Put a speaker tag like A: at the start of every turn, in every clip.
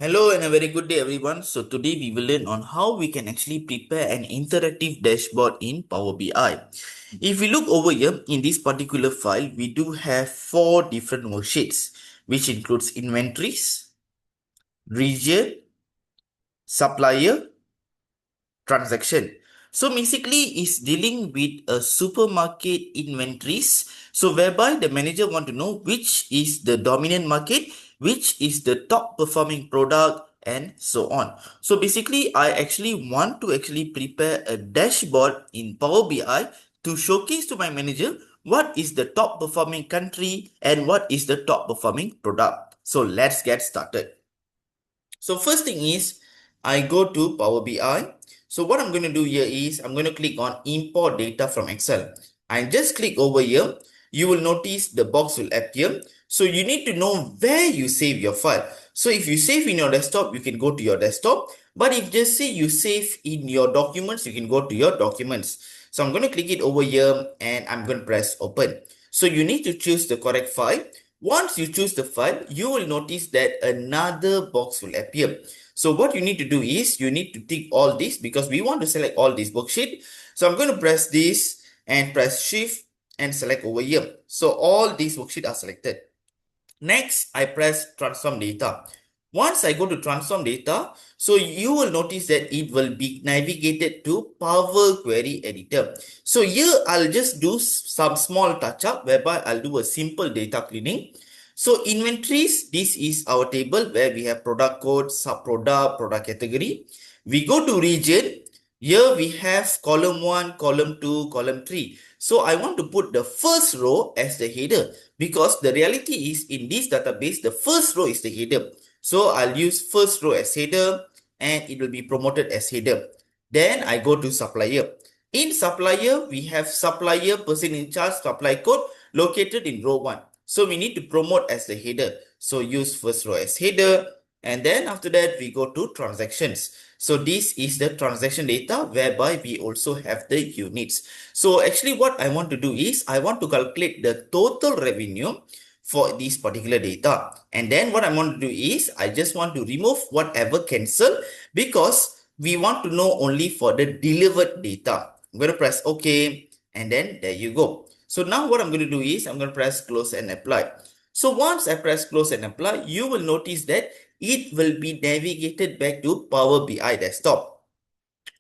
A: Hello and a very good day everyone. So today we will learn on how we can actually prepare an interactive dashboard in Power BI. If we look over here in this particular file, we do have four different worksheets, which includes inventories, region, supplier, transaction. So basically is dealing with a supermarket inventories. So whereby the manager want to know which is the dominant market, which is the top performing product and so on. So basically I actually want to actually prepare a dashboard in Power BI to showcase to my manager what is the top performing country and what is the top performing product. So let's get started. So first thing is I go to Power BI. So what I'm going to do here is I'm going to click on import data from Excel. I just click over here. You will notice the box will appear. So you need to know where you save your file. So if you save in your desktop, you can go to your desktop. But if just say you save in your documents, you can go to your documents. So I'm going to click it over here and I'm going to press open. So you need to choose the correct file. Once you choose the file, you will notice that another box will appear. So what you need to do is you need to tick all this because we want to select all this worksheet. So I'm going to press this and press shift and select over here. So all these worksheets are selected. Next, I press transform data. Once I go to transform data, so you will notice that it will be navigated to Power Query Editor. So here I'll just do some small touch up whereby I'll do a simple data cleaning. So inventories, this is our table where we have product code, sub-product, product category. We go to region. Here we have column 1, column 2, column 3. So I want to put the first row as the header because the reality is in this database, the first row is the header. So I'll use first row as header and it will be promoted as header. Then I go to supplier. In supplier, we have supplier, person in charge, supply code located in row 1. So we need to promote as the header. So use first row as header. And then after that, we go to transactions. So this is the transaction data whereby we also have the units. So actually what I want to do is I want to calculate the total revenue for this particular data. And then what I want to do is I just want to remove whatever cancel because we want to know only for the delivered data. I'm going to press OK and then there you go. So now what I'm going to do is I'm going to press close and apply. So once I press close and apply, you will notice that it will be navigated back to Power BI desktop.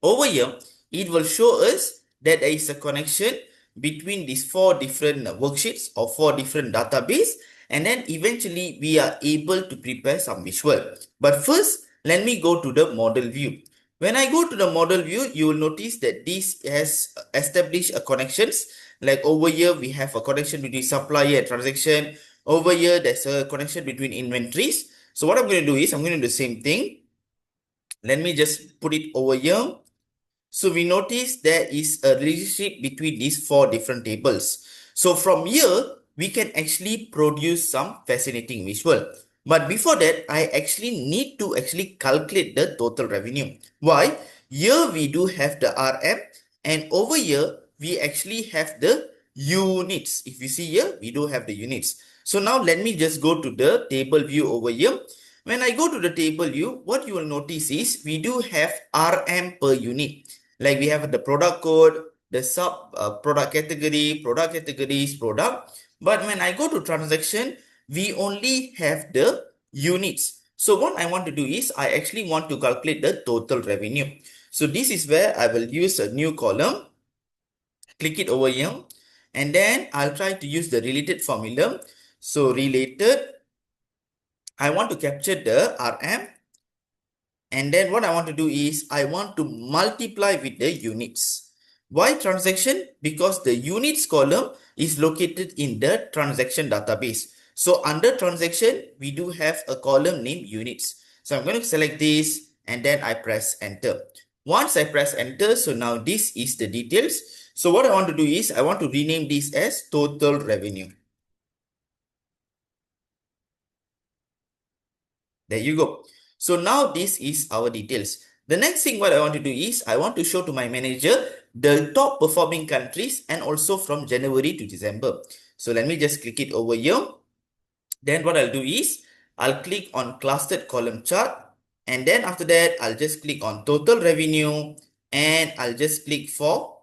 A: Over here, it will show us that there is a connection between these four different worksheets or four different database, and then eventually we are able to prepare some visual. But first, let me go to the model view. When I go to the model view, you will notice that this has established a connections. Like over here, we have a connection between supplier and transaction. Over here, there's a connection between inventories. So what I'm going to do is I'm going to do the same thing. Let me just put it over here. So we notice there is a relationship between these four different tables. So from here, we can actually produce some fascinating visual. But before that, I actually need to actually calculate the total revenue. Why? Here we do have the RM and over here, we actually have the units. If you see here, we do have the units. So now let me just go to the table view over here. When I go to the table view, what you will notice is we do have RM per unit. Like we have the product code, the sub product category, product categories, product. But when I go to transaction, we only have the units. So what I want to do is I actually want to calculate the total revenue. So this is where I will use a new column. Click it over here. And then I'll try to use the related formula. So related, I want to capture the RM. And then what I want to do is I want to multiply with the units. Why transaction? Because the units column is located in the transaction database. So under transaction, we do have a column named units. So I'm going to select this and then I press enter. Once I press enter, so now this is the details. So what I want to do is I want to rename this as total revenue. There you go. So now this is our details. The next thing what I want to do is I want to show to my manager the top performing countries and also from January to December. So let me just click it over here. Then what I'll do is I'll click on clustered column chart. And then after that, I'll just click on total revenue and I'll just click for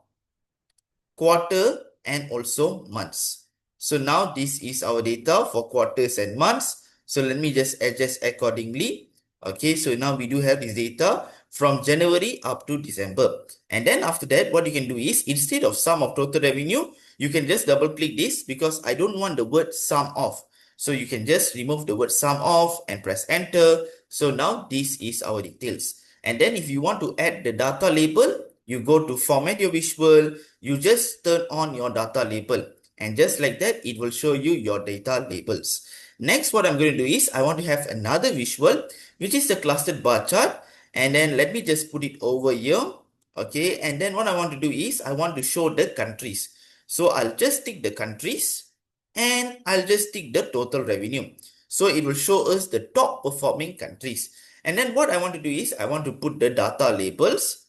A: quarter and also months. So now this is our data for quarters and months. So let me just adjust accordingly. Okay, so now we do have this data from January up to December. And then after that, what you can do is instead of sum of total revenue, you can just double click this because I don't want the word sum of. So you can just remove the word sum of and press enter. So now this is our details. And then if you want to add the data label, you go to format your visual, you just turn on your data label. And just like that, it will show you your data labels. Next, what I'm going to do is I want to have another visual, which is the clustered bar chart. And then let me just put it over here. Okay, and then what I want to do is I want to show the countries. So I'll just tick the countries and I'll just tick the total revenue. So it will show us the top performing countries. And then what I want to do is I want to put the data labels.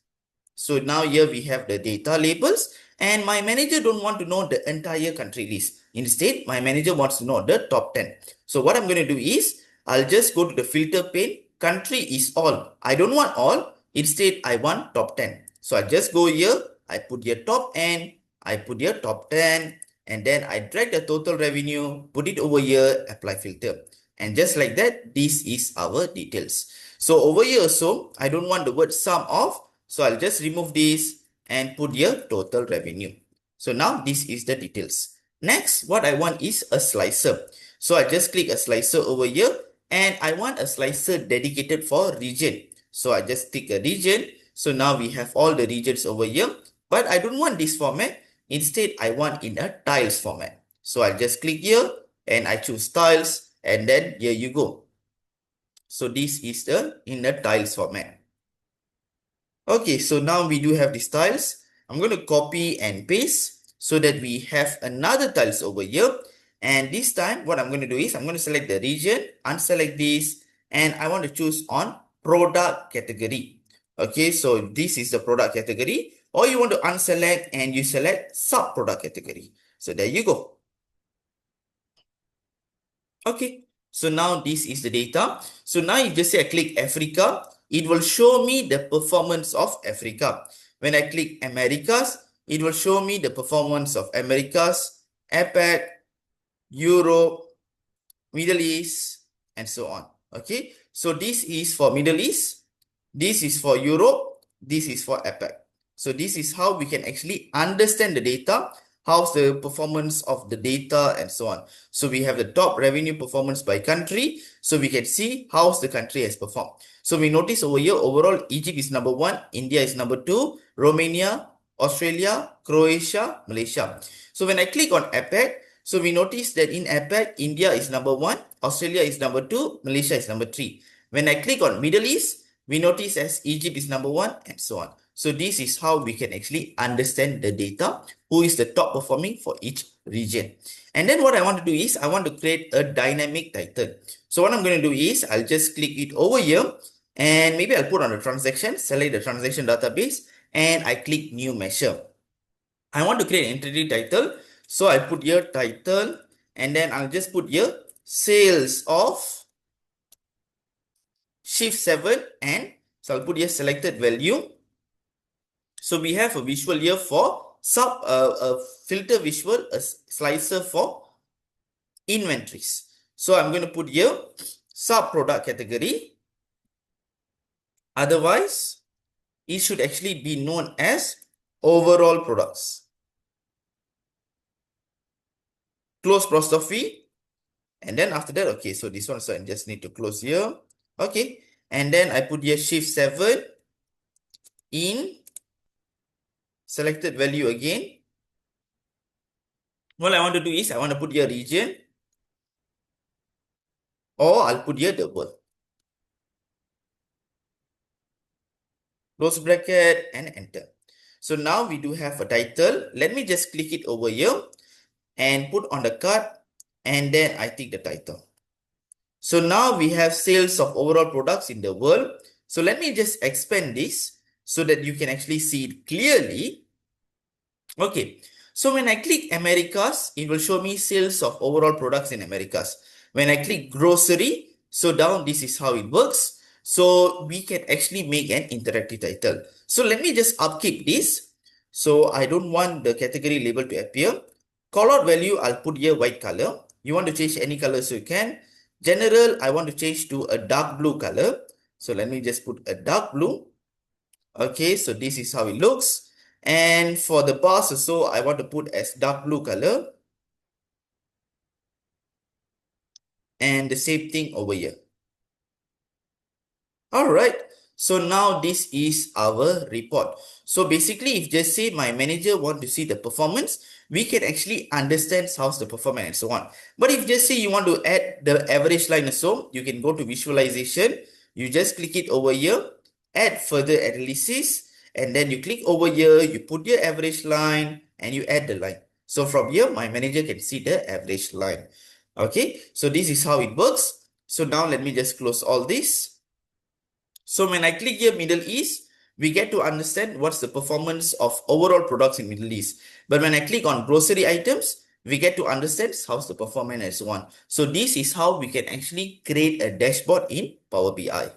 A: So now here we have the data labels and my manager don't want to know the entire country list. Instead, my manager wants to know the top 10. So what I'm going to do is I'll just go to the filter pane. Country is all. I don't want all. Instead, I want top 10. So I just go here. I put here top N. I put here top 10. And then I drag the total revenue, put it over here, apply filter. And just like that, this is our details. So over here also, I don't want the word sum of. So I'll just remove this and put here total revenue. So now this is the details. Next, what I want is a slicer. So I just click a slicer over here and I want a slicer dedicated for region. So I just tick a region. So now we have all the regions over here, but I don't want this format. Instead, I want in a tiles format. So I just click here and I choose tiles and then here you go. So this is the in a tiles format. Okay, so now we do have these tiles. I'm going to copy and paste so that we have another tiles over here. And this time, what I'm going to do is I'm going to select the region, unselect this, and I want to choose on product category. Okay, so this is the product category, or you want to unselect and you select sub-product category. So there you go. Okay, so now this is the data. So now if just say I click Africa, it will show me the performance of Africa. When I click Americas, it will show me the performance of Americas, APAC, Europe, Middle East, and so on. Okay, so this is for Middle East, this is for Europe, this is for APAC. So this is how we can actually understand the data, how's the performance of the data and so on. So we have the top revenue performance by country. So we can see how's the country has performed. So we notice over here, overall, Egypt is number 1, India is number 2, Romania, Australia, Croatia, Malaysia. So when I click on APAC, so we notice that in APAC, India is number 1, Australia is number 2, Malaysia is number 3. When I click on Middle East, we notice as Egypt is number 1 and so on. So this is how we can actually understand the data, who is the top performing for each region. And then what I want to do is I want to create a dynamic title. So what I'm going to do is I'll just click it over here and maybe I'll put on the transaction, select the transaction database and I click new measure. I want to create an entity title. So I put here title and then I'll just put here sales of shift 7 and so I'll put here selected value. So we have a visual here for a filter visual, a slicer for inventories. So I'm going to put here sub product category. Otherwise, it should actually be known as overall products. Close apostrophe. And then after that, okay, so this one, so I just need to close here. Okay. And then I put here shift 7 in selected value again. What I want to do is I want to put here region or I'll put here the word. Close bracket and enter. So now we do have a title. Let me just click it over here and put on the card and then I take the title. So now we have sales of overall products in the world. So let me just expand this so that you can actually see it clearly. Okay, so when I click Americas, it will show me sales of overall products in Americas. When I click grocery, so down, this is how it works. So we can actually make an interactive title. So let me just upkeep this. So I don't want the category label to appear. Callout value, I'll put here white color. You want to change any color so you can. General, I want to change to a dark blue color. So let me just put a dark blue. Okay, so this is how it looks. And for the bars also, I want to put as dark blue color. And the same thing over here. All right. So now this is our report. So basically, if just say my manager want to see the performance, we can actually understand how's the performance and so on. But if just say you want to add the average line or so, you can go to visualization. You just click it over here, add further analysis, and then you click over here, you put your average line and you add the line. So from here, my manager can see the average line. Okay, so this is how it works. So now let me just close all this. So when I click here Middle East, we get to understand what's the performance of overall products in Middle East. But when I click on grocery items, we get to understand how's the performance and so on. So this is how we can actually create a dashboard in Power BI.